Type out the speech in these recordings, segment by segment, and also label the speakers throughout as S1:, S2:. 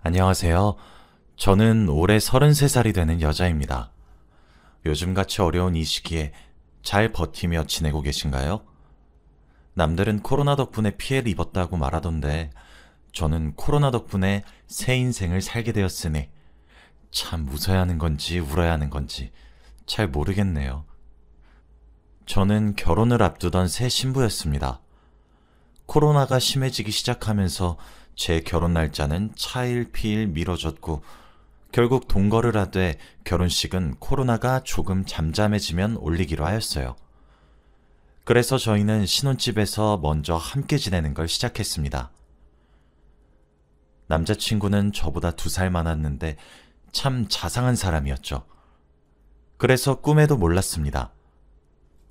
S1: 안녕하세요. 저는 올해 33살이 되는 여자입니다. 요즘같이 어려운 이 시기에 잘 버티며 지내고 계신가요? 남들은 코로나 덕분에 피해를 입었다고 말하던데 저는 코로나 덕분에 새 인생을 살게 되었으니 참 웃어야 하는 건지 울어야 하는 건지 잘 모르겠네요. 저는 결혼을 앞두던 새 신부였습니다. 코로나가 심해지기 시작하면서 제 결혼 날짜는 차일피일 미뤄졌고 결국 동거를 하되 결혼식은 코로나가 조금 잠잠해지면 올리기로 하였어요. 그래서 저희는 신혼집에서 먼저 함께 지내는 걸 시작했습니다. 남자친구는 저보다 2살 많았는데 참 자상한 사람이었죠. 그래서 꿈에도 몰랐습니다.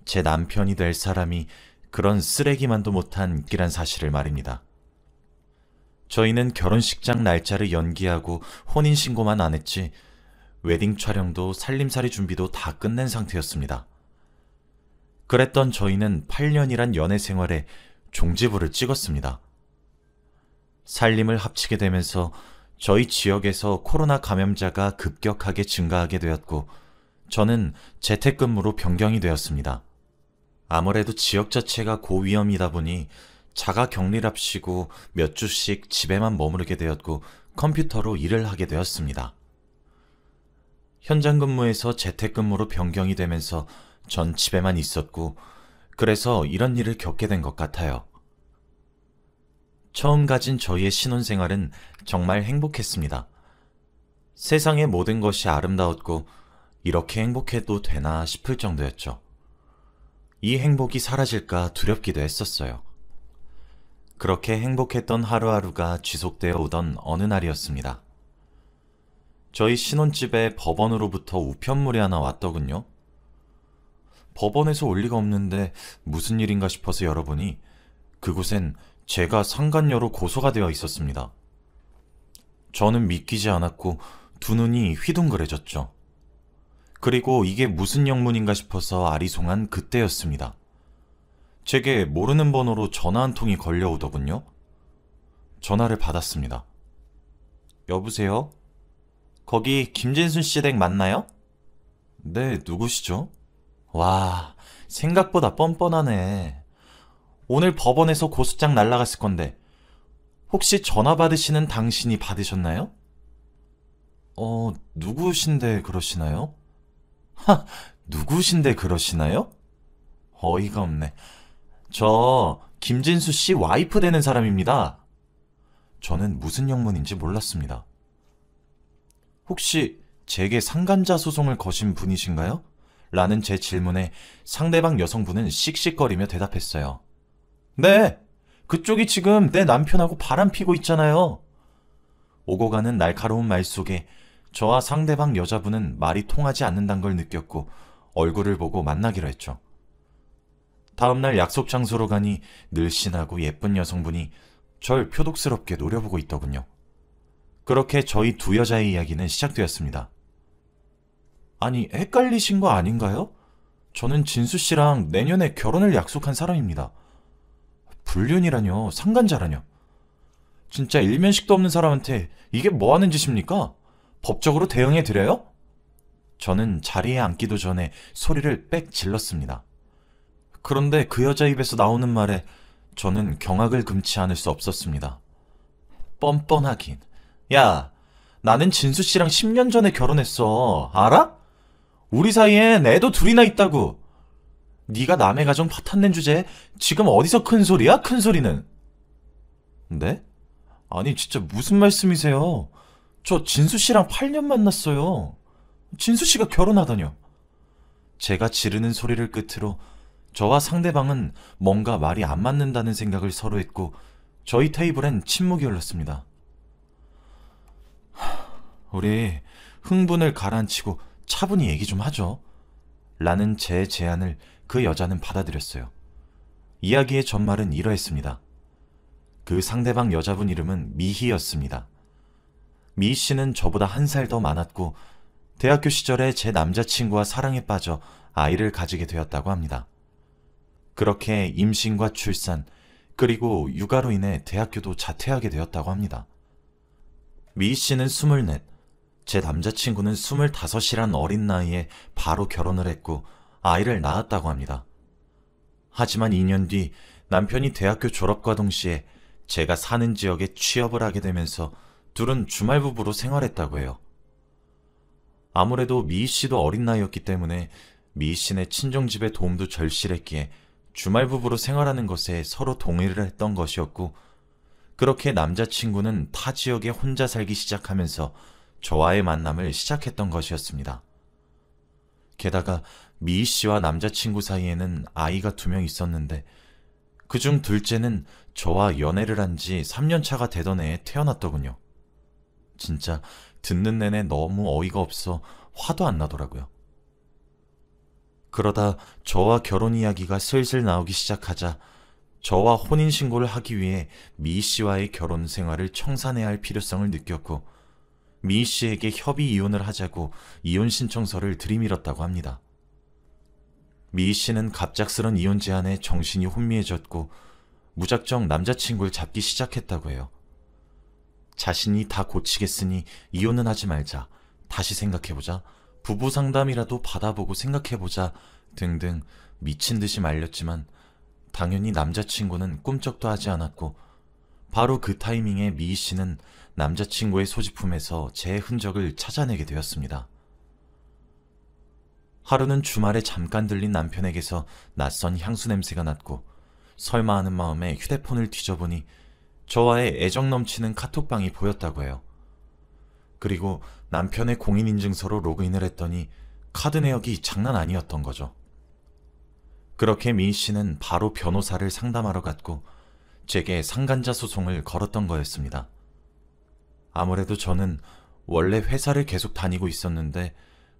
S1: 제 남편이 될 사람이 그런 쓰레기만도 못한 인기란 사실을 말입니다. 저희는 결혼식장 날짜를 연기하고 혼인신고만 안 했지 웨딩 촬영도 살림살이 준비도 다 끝낸 상태였습니다. 그랬던 저희는 8년이란 연애 생활에 종지부를 찍었습니다. 살림을 합치게 되면서 저희 지역에서 코로나 감염자가 급격하게 증가하게 되었고 저는 재택근무로 변경이 되었습니다. 아무래도 지역 자체가 고위험이다 보니 자가 격리랍시고 몇 주씩 집에만 머무르게 되었고 컴퓨터로 일을 하게 되었습니다. 현장 근무에서 재택근무로 변경이 되면서 전 집에만 있었고 그래서 이런 일을 겪게 된 것 같아요. 처음 가진 저희의 신혼생활은 정말 행복했습니다. 세상의 모든 것이 아름다웠고 이렇게 행복해도 되나 싶을 정도였죠. 이 행복이 사라질까 두렵기도 했었어요. 그렇게 행복했던 하루하루가 지속되어 오던 어느 날이었습니다. 저희 신혼집에 법원으로부터 우편물이 하나 왔더군요. 법원에서 올 리가 없는데 무슨 일인가 싶어서 열어보니 그곳엔 제가 상간녀로 고소가 되어 있었습니다. 저는 믿기지 않았고 두 눈이 휘둥그레졌죠. 그리고 이게 무슨 영문인가 싶어서 아리송한 그때였습니다. 제게 모르는 번호로 전화 한 통이 걸려오더군요. 전화를 받았습니다. 여보세요? 거기 김진순 씨 댁 맞나요? 네, 누구시죠? 와, 생각보다 뻔뻔하네. 오늘 법원에서 고소장 날라갔을 건데 혹시 전화 받으시는 당신이 받으셨나요? 누구신데 그러시나요? 누구신데 그러시나요? 어이가 없네. 저 김진수 씨 와이프 되는 사람입니다. 저는 무슨 영문인지 몰랐습니다. 혹시 제게 상간자 소송을 거신 분이신가요? 라는 제 질문에 상대방 여성분은 씩씩거리며 대답했어요. 네, 그쪽이 지금 내 남편하고 바람 피고 있잖아요. 오고 가는 날카로운 말 속에 저와 상대방 여자분은 말이 통하지 않는다는 걸 느꼈고 얼굴을 보고 만나기로 했죠. 다음날 약속 장소로 가니 늘씬하고 예쁜 여성분이 절 표독스럽게 노려보고 있더군요. 그렇게 저희 두 여자의 이야기는 시작되었습니다. 아니, 헷갈리신 거 아닌가요? 저는 진수 씨랑 내년에 결혼을 약속한 사람입니다. 불륜이라뇨, 상간자라뇨. 진짜 일면식도 없는 사람한테 이게 뭐 하는 짓입니까? 법적으로 대응해 드려요? 저는 자리에 앉기도 전에 소리를 빽 질렀습니다. 그런데 그 여자 입에서 나오는 말에 저는 경악을 금치 않을 수 없었습니다. 뻔뻔하긴. 야, 나는 진수 씨랑 10년 전에 결혼했어. 알아? 우리 사이엔 애도 둘이나 있다고. 네가 남의 가정 파탄낸 주제에 지금 어디서 큰 소리야? 큰 소리는. 네? 아니 진짜 무슨 말씀이세요? 저 진수 씨랑 8년 만났어요. 진수 씨가 결혼하다뇨. 제가 지르는 소리를 끝으로 저와 상대방은 뭔가 말이 안 맞는다는 생각을 서로 했고 저희 테이블엔 침묵이 흘렀습니다. 우리 흥분을 가라앉히고 차분히 얘기 좀 하죠. 라는 제 제안을 그 여자는 받아들였어요. 이야기의 전말은 이러했습니다. 그 상대방 여자분 이름은 미희였습니다. 미희 씨는 저보다 1살 더 많았고 대학교 시절에 제 남자친구와 사랑에 빠져 아이를 가지게 되었다고 합니다. 그렇게 임신과 출산, 그리고 육아로 인해 대학교도 자퇴하게 되었다고 합니다. 미희 씨는 24, 제 남자친구는 25이란 어린 나이에 바로 결혼을 했고 아이를 낳았다고 합니다. 하지만 2년 뒤 남편이 대학교 졸업과 동시에 제가 사는 지역에 취업을 하게 되면서 둘은 주말 부부로 생활했다고 해요. 아무래도 미희 씨도 어린 나이였기 때문에 미희 씨네 친정집의 도움도 절실했기에 주말 부부로 생활하는 것에 서로 동의를 했던 것이었고, 그렇게 남자친구는 타 지역에 혼자 살기 시작하면서 저와의 만남을 시작했던 것이었습니다. 게다가 미희 씨와 남자친구 사이에는 아이가 2명 있었는데 그중 둘째는 저와 연애를 한 지 3년 차가 되던 해에 태어났더군요. 진짜 듣는 내내 너무 어이가 없어 화도 안 나더라고요. 그러다 저와 결혼 이야기가 슬슬 나오기 시작하자 저와 혼인신고를 하기 위해 미희 씨와의 결혼 생활을 청산해야 할 필요성을 느꼈고, 미희 씨에게 협의 이혼을 하자고 이혼 신청서를 들이밀었다고 합니다. 미희 씨는 갑작스런 이혼 제안에 정신이 혼미해졌고 무작정 남자친구를 잡기 시작했다고 해요. 자신이 다 고치겠으니 이혼은 하지 말자, 다시 생각해보자, 부부 상담이라도 받아보고 생각해보자 등등 미친 듯이 말렸지만 당연히 남자친구는 꿈쩍도 하지 않았고, 바로 그 타이밍에 미희 씨는 남자친구의 소지품에서 제 흔적을 찾아내게 되었습니다. 하루는 주말에 잠깐 들린 남편에게서 낯선 향수 냄새가 났고 설마 하는 마음에 휴대폰을 뒤져보니 저와의 애정 넘치는 카톡방이 보였다고 해요. 그리고 남편의 공인인증서로 로그인을 했더니 카드 내역이 장난 아니었던 거죠. 그렇게 미희 씨는 바로 변호사를 상담하러 갔고 제게 상간자 소송을 걸었던 거였습니다. 아무래도 저는 원래 회사를 계속 다니고 있었는데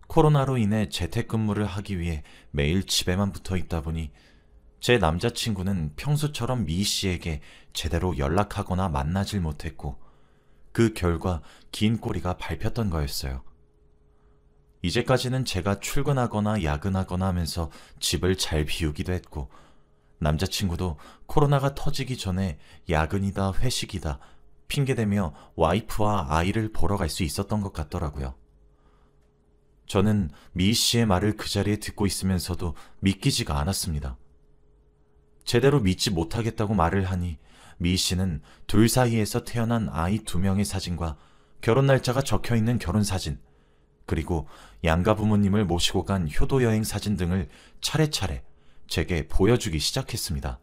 S1: 코로나로 인해 재택근무를 하기 위해 매일 집에만 붙어 있다 보니 제 남자친구는 평소처럼 미희 씨에게 제대로 연락하거나 만나질 못했고, 그 결과 긴 꼬리가 밟혔던 거였어요. 이제까지는 제가 출근하거나 야근하거나 하면서 집을 잘 비우기도 했고, 남자친구도 코로나가 터지기 전에 야근이다 회식이다 핑계대며 와이프와 아이를 보러 갈 수 있었던 것 같더라고요. 저는 미희 씨의 말을 그 자리에 듣고 있으면서도 믿기지가 않았습니다. 제대로 믿지 못하겠다고 말을 하니 미희 씨는 둘 사이에서 태어난 아이 2명의 사진과 결혼 날짜가 적혀있는 결혼사진, 그리고 양가 부모님을 모시고 간 효도여행 사진 등을 차례차례 제게 보여주기 시작했습니다.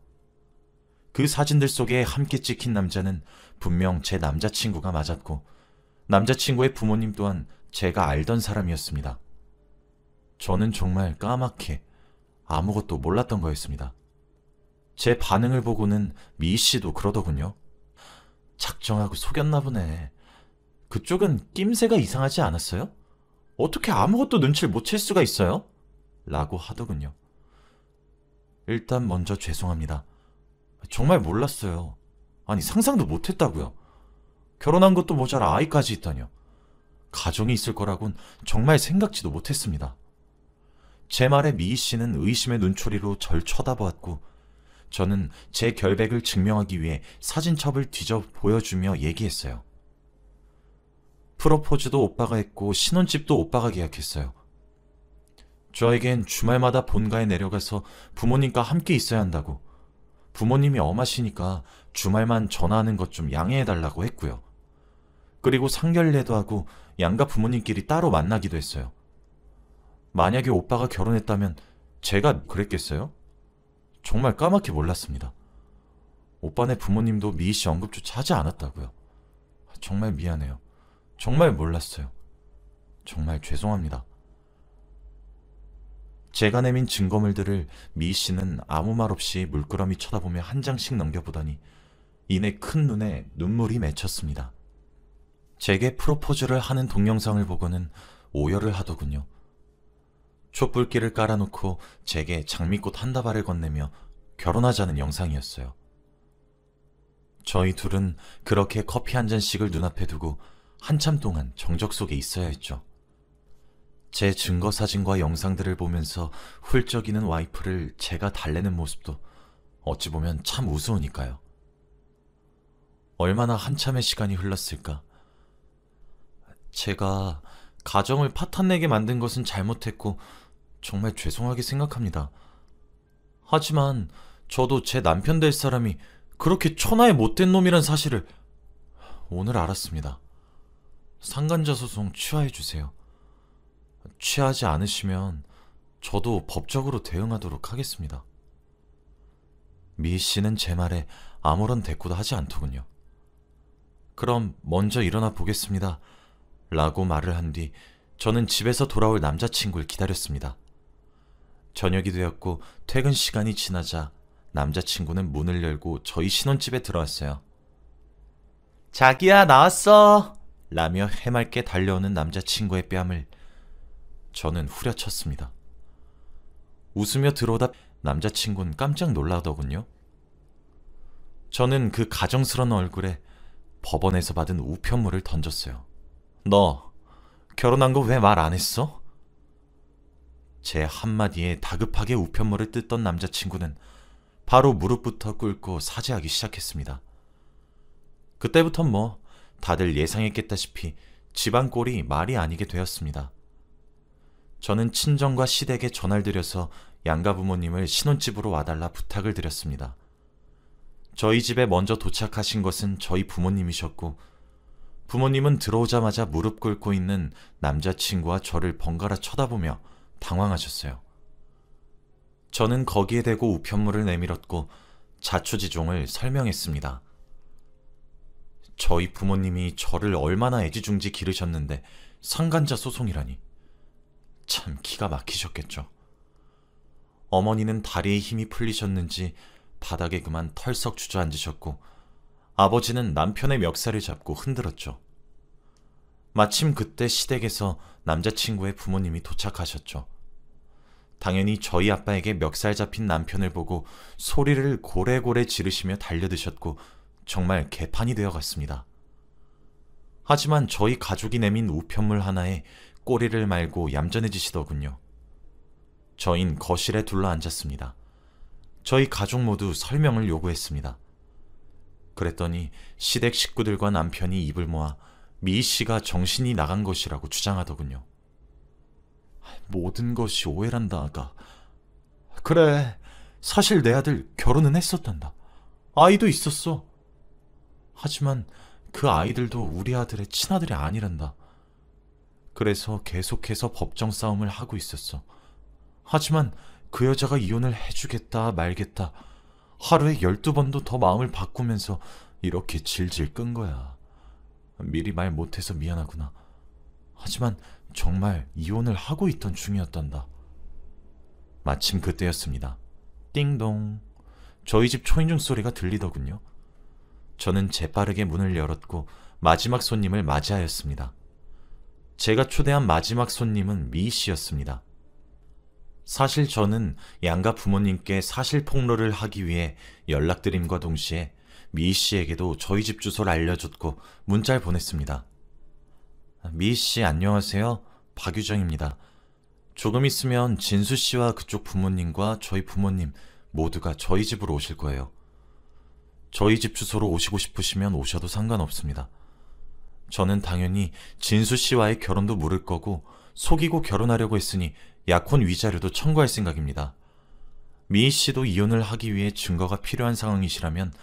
S1: 그 사진들 속에 함께 찍힌 남자는 분명 제 남자친구가 맞았고 남자친구의 부모님 또한 제가 알던 사람이었습니다. 저는 정말 까맣게 아무것도 몰랐던 거였습니다. 제 반응을 보고는 미희 씨도 그러더군요. 작정하고 속였나 보네. 그쪽은 낌새가 이상하지 않았어요? 어떻게 아무것도 눈치를 못 챌 수가 있어요? 라고 하더군요. 일단 먼저 죄송합니다. 정말 몰랐어요. 아니 상상도 못했다고요. 결혼한 것도 모자라 아이까지 있다뇨. 가정이 있을 거라곤 정말 생각지도 못했습니다. 제 말에 미희 씨는 의심의 눈초리로 절 쳐다보았고 저는 제 결백을 증명하기 위해 사진첩을 뒤져 보여주며 얘기했어요. 프로포즈도 오빠가 했고 신혼집도 오빠가 계약했어요. 저에겐 주말마다 본가에 내려가서 부모님과 함께 있어야 한다고, 부모님이 엄하시니까 주말만 전화하는 것 좀 양해해달라고 했고요. 그리고 상견례도 하고 양가 부모님끼리 따로 만나기도 했어요. 만약에 오빠가 결혼했다면 제가 그랬겠어요? 정말 까맣게 몰랐습니다. 오빠네 부모님도 미희 씨 언급조차 하지 않았다고요. 정말 미안해요. 정말 몰랐어요. 정말 죄송합니다. 제가 내민 증거물들을 미희 씨는 아무 말 없이 물끄러미 쳐다보며 한 장씩 넘겨보더니 이내 큰 눈에 눈물이 맺혔습니다. 제게 프로포즈를 하는 동영상을 보고는 오열을 하더군요. 촛불길을 깔아놓고 제게 장미꽃 한 다발을 건네며 결혼하자는 영상이었어요. 저희 둘은 그렇게 커피 한 잔씩을 눈앞에 두고 한참 동안 정적 속에 있어야 했죠. 제 증거 사진과 영상들을 보면서 훌쩍이는 와이프를 제가 달래는 모습도 어찌 보면 참 우스우니까요. 얼마나 한참의 시간이 흘렀을까. 제가 가정을 파탄내게 만든 것은 잘못했고 정말 죄송하게 생각합니다. 하지만 저도 제 남편 될 사람이 그렇게 천하의 못된 놈이란 사실을 오늘 알았습니다. 상간자 소송 취하해주세요. 취하지 않으시면 저도 법적으로 대응하도록 하겠습니다. 미 씨는 제 말에 아무런 대꾸도 하지 않더군요. 그럼 먼저 일어나 보겠습니다. 라고 말을 한 뒤 저는 집에서 돌아올 남자친구를 기다렸습니다. 저녁이 되었고 퇴근 시간이 지나자 남자친구는 문을 열고 저희 신혼집에 들어왔어요. 자기야, 나왔어! 라며 해맑게 달려오는 남자친구의 뺨을 저는 후려쳤습니다. 웃으며 들어오다 남자친구는 깜짝 놀라더군요. 저는 그 가정스러운 얼굴에 법원에서 받은 우편물을 던졌어요. 너 결혼한 거 왜 말 안 했어? 제 한마디에 다급하게 우편물을 뜯던 남자친구는 바로 무릎부터 꿇고 사죄하기 시작했습니다. 그때부턴 다들 예상했겠다시피 집안 꼴이 말이 아니게 되었습니다. 저는 친정과 시댁에 전화를 드려서 양가 부모님을 신혼집으로 와달라 부탁을 드렸습니다. 저희 집에 먼저 도착하신 것은 저희 부모님이셨고 부모님은 들어오자마자 무릎 꿇고 있는 남자친구와 저를 번갈아 쳐다보며 당황하셨어요. 저는 거기에 대고 우편물을 내밀었고 자초지종을 설명했습니다. 저희 부모님이 저를 얼마나 애지중지 기르셨는데 상간자 소송이라니. 참 기가 막히셨겠죠. 어머니는 다리에 힘이 풀리셨는지 바닥에 그만 털썩 주저앉으셨고 아버지는 남편의 멱살을 잡고 흔들었죠. 마침 그때 시댁에서 남자친구의 부모님이 도착하셨죠. 당연히 저희 아빠에게 멱살 잡힌 남편을 보고 소리를 고래고래 지르시며 달려드셨고 정말 개판이 되어갔습니다. 하지만 저희 가족이 내민 우편물 하나에 꼬리를 말고 얌전해지시더군요. 저흰 거실에 둘러앉았습니다. 저희 가족 모두 설명을 요구했습니다. 그랬더니 시댁 식구들과 남편이 입을 모아 미 씨가 정신이 나간 것이라고 주장하더군요. 모든 것이 오해란다, 아가. 그래, 사실 내 아들 결혼은 했었단다. 아이도 있었어. 하지만 그 아이들도 우리 아들의 친아들이 아니란다. 그래서 계속해서 법정 싸움을 하고 있었어. 하지만 그 여자가 이혼을 해주겠다 말겠다 하루에 12번도 더 마음을 바꾸면서 이렇게 질질 끈 거야. 미리 말 못해서 미안하구나. 하지만 정말 이혼을 하고 있던 중이었단다. 마침 그때였습니다. 띵동. 저희 집 초인종 소리가 들리더군요. 저는 재빠르게 문을 열었고 마지막 손님을 맞이하였습니다. 제가 초대한 마지막 손님은 미 씨였습니다. 사실 저는 양가 부모님께 사실 폭로를 하기 위해 연락드림과 동시에 미 씨에게도 저희 집 주소를 알려줬고 문자를 보냈습니다. 미 씨 안녕하세요. 박유정입니다. 조금 있으면 진수 씨와 그쪽 부모님과 저희 부모님 모두가 저희 집으로 오실 거예요. 저희 집 주소로 오시고 싶으시면 오셔도 상관없습니다. 저는 당연히 진수 씨와의 결혼도 물을 거고 속이고 결혼하려고 했으니 약혼 위자료도 청구할 생각입니다. 미희 씨도 이혼을 하기 위해 증거가 필요한 상황이시라면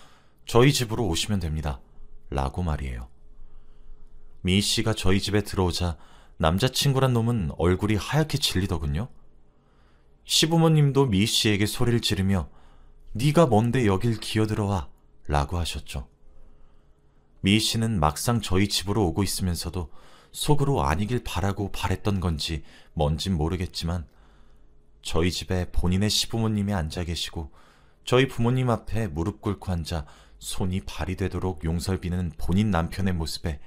S1: 저희 집으로 오시면 됩니다. 라고 말이에요. 미희 씨가 저희 집에 들어오자 남자친구란 놈은 얼굴이 하얗게 질리더군요. 시부모님도 미희 씨에게 소리를 지르며 네가 뭔데 여길 기어들어와 라고 하셨죠. 미희 씨는 막상 저희 집으로 오고 있으면서도 속으로 아니길 바라고 바랬던 건지 뭔진 모르겠지만 저희 집에 본인의 시부모님이 앉아 계시고 저희 부모님 앞에 무릎 꿇고 앉아 손이 발이 되도록 용서를 비는 본인 남편의 모습에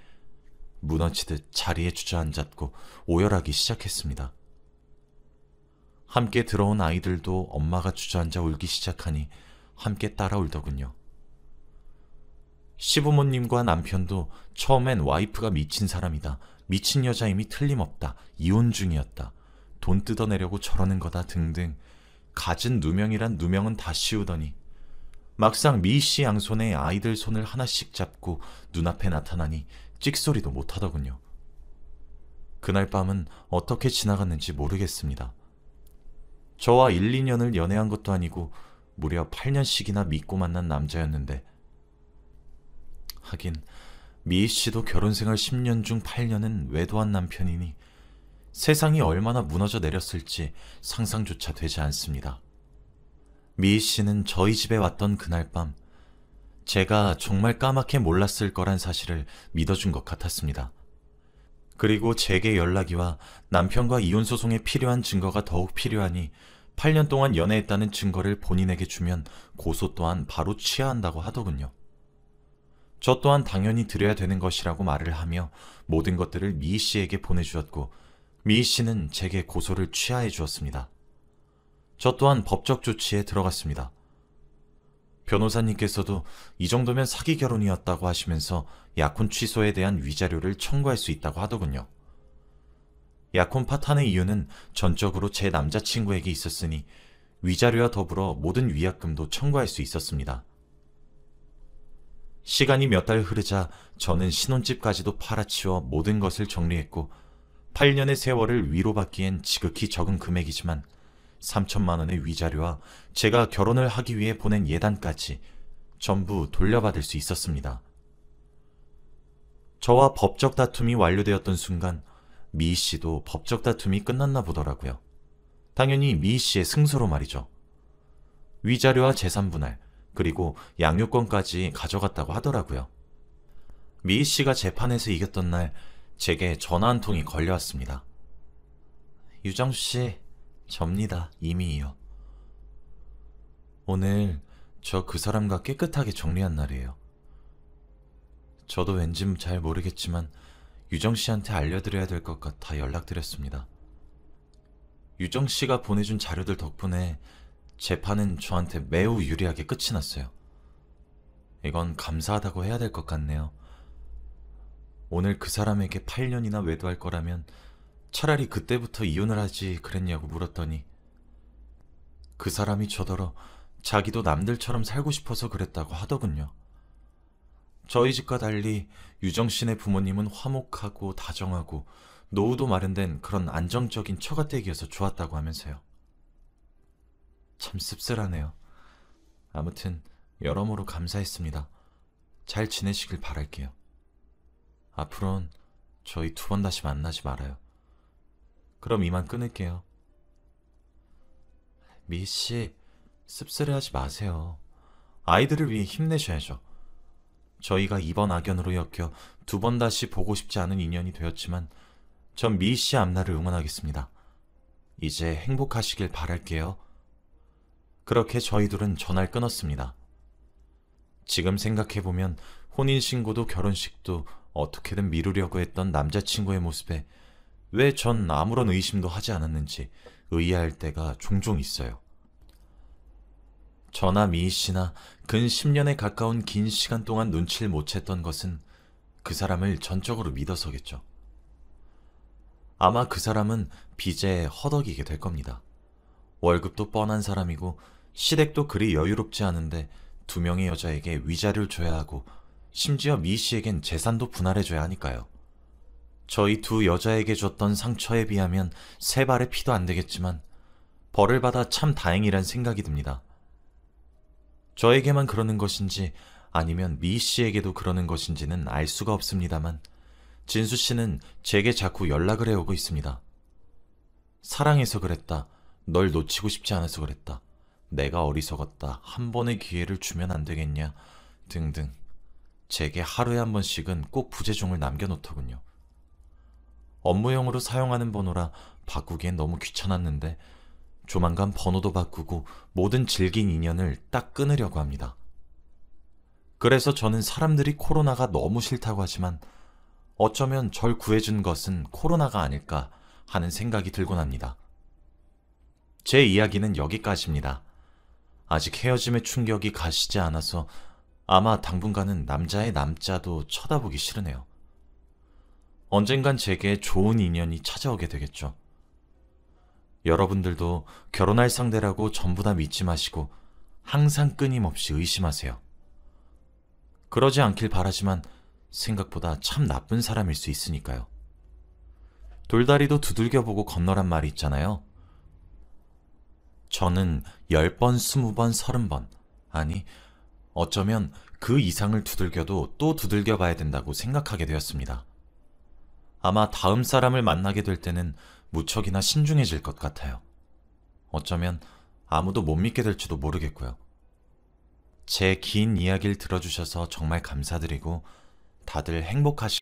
S1: 무너지듯 자리에 주저앉았고 오열하기 시작했습니다. 함께 들어온 아이들도 엄마가 주저앉아 울기 시작하니 함께 따라 울더군요. 시부모님과 남편도 처음엔 와이프가 미친 사람이다, 미친 여자임이 틀림없다, 이혼 중이었다, 돈 뜯어내려고 저러는 거다 등등 갖은 누명이란 누명은 다 씌우더니 막상 미희씨 양손에 아이들 손을 하나씩 잡고 눈앞에 나타나니 찍소리도 못하더군요. 그날 밤은 어떻게 지나갔는지 모르겠습니다. 저와 1, 2년을 연애한 것도 아니고 무려 8년씩이나 믿고 만난 남자였는데, 하긴 미희 씨도 결혼 생활 10년 중 8년은 외도한 남편이니 세상이 얼마나 무너져 내렸을지 상상조차 되지 않습니다. 미희 씨는 저희 집에 왔던 그날 밤, 제가 정말 까맣게 몰랐을 거란 사실을 믿어준 것 같았습니다. 그리고 제게 연락이 와 남편과 이혼 소송에 필요한 증거가 더욱 필요하니 8년 동안 연애했다는 증거를 본인에게 주면 고소 또한 바로 취하한다고 하더군요. 저 또한 당연히 드려야 되는 것이라고 말을 하며 모든 것들을 미희 씨에게 보내주었고, 미희 씨는 제게 고소를 취하해 주었습니다. 저 또한 법적 조치에 들어갔습니다. 변호사님께서도 이 정도면 사기 결혼이었다고 하시면서 약혼 취소에 대한 위자료를 청구할 수 있다고 하더군요. 약혼 파탄의 이유는 전적으로 제 남자친구에게 있었으니 위자료와 더불어 모든 위약금도 청구할 수 있었습니다. 시간이 몇 달 흐르자 저는 신혼집까지도 팔아치워 모든 것을 정리했고, 8년의 세월을 위로받기엔 지극히 적은 금액이지만 3천만 원의 위자료와 제가 결혼을 하기 위해 보낸 예단까지 전부 돌려받을 수 있었습니다. 저와 법적 다툼이 완료되었던 순간 미희 씨도 법적 다툼이 끝났나 보더라고요. 당연히 미희 씨의 승소로 말이죠. 위자료와 재산 분할, 그리고 양육권까지 가져갔다고 하더라고요. 미희 씨가 재판에서 이겼던 날 제게 전화 한 통이 걸려왔습니다. 유정수 씨, 접니다. 이미요. 오늘 저 그 사람과 깨끗하게 정리한 날이에요. 저도 왠지 잘 모르겠지만 유정 씨한테 알려드려야 될 것 같아 연락드렸습니다. 유정 씨가 보내준 자료들 덕분에 재판은 저한테 매우 유리하게 끝이 났어요. 이건 감사하다고 해야 될 것 같네요. 오늘 그 사람에게 8년이나 외도할 거라면 차라리 그때부터 이혼을 하지 그랬냐고 물었더니 그 사람이 저더러 자기도 남들처럼 살고 싶어서 그랬다고 하더군요. 저희 집과 달리 유정 씨네 부모님은 화목하고 다정하고 노후도 마련된 그런 안정적인 처가댁이어서 좋았다고 하면서요. 참 씁쓸하네요. 아무튼 여러모로 감사했습니다. 잘 지내시길 바랄게요. 앞으로는 저희 2번 다시 만나지 말아요. 그럼 이만 끊을게요. 미희씨, 씁쓸해하지 마세요. 아이들을 위해 힘내셔야죠. 저희가 이번 악연으로 엮여 2번 다시 보고 싶지 않은 인연이 되었지만 전 미희씨 앞날을 응원하겠습니다. 이제 행복하시길 바랄게요. 그렇게 저희 둘은 전화를 끊었습니다. 지금 생각해보면 혼인신고도 결혼식도 어떻게든 미루려고 했던 남자친구의 모습에 왜 전 아무런 의심도 하지 않았는지 의아할 때가 종종 있어요. 저나 미희 씨나 근 10년에 가까운 긴 시간 동안 눈치를 못 챘던 것은 그 사람을 전적으로 믿어서겠죠. 아마 그 사람은 빚에 허덕이게 될 겁니다. 월급도 뻔한 사람이고 시댁도 그리 여유롭지 않은데 2명의 여자에게 위자료를 줘야 하고 심지어 미희 씨에겐 재산도 분할해줘야 하니까요. 저희 2 여자에게 줬던 상처에 비하면 3발의 피도 안 되겠지만 벌을 받아 참 다행이란 생각이 듭니다. 저에게만 그러는 것인지 아니면 미희 씨에게도 그러는 것인지는 알 수가 없습니다만 진수 씨는 제게 자꾸 연락을 해오고 있습니다. 사랑해서 그랬다. 널 놓치고 싶지 않아서 그랬다. 내가 어리석었다. 한 번의 기회를 주면 안 되겠냐. 등등. 제게 하루에 한 번씩은 꼭 부재중을 남겨놓더군요. 업무용으로 사용하는 번호라 바꾸기엔 너무 귀찮았는데 조만간 번호도 바꾸고 모든 질긴 인연을 딱 끊으려고 합니다. 그래서 저는 사람들이 코로나가 너무 싫다고 하지만 어쩌면 절 구해준 것은 코로나가 아닐까 하는 생각이 들곤 합니다. 제 이야기는 여기까지입니다. 아직 헤어짐의 충격이 가시지 않아서 아마 당분간은 남자의 남자도 쳐다보기 싫으네요. 언젠간 제게 좋은 인연이 찾아오게 되겠죠. 여러분들도 결혼할 상대라고 전부 다 믿지 마시고 항상 끊임없이 의심하세요. 그러지 않길 바라지만 생각보다 참 나쁜 사람일 수 있으니까요. 돌다리도 두들겨보고 건너란 말이 있잖아요. 저는 10번, 20번, 30번, 아니, 어쩌면 그 이상을 두들겨도 또 두들겨 봐야 된다고 생각하게 되었습니다. 아마 다음 사람을 만나게 될 때는 무척이나 신중해질 것 같아요. 어쩌면 아무도 못 믿게 될지도 모르겠고요. 제 긴 이야기를 들어주셔서 정말 감사드리고 다들 행복하시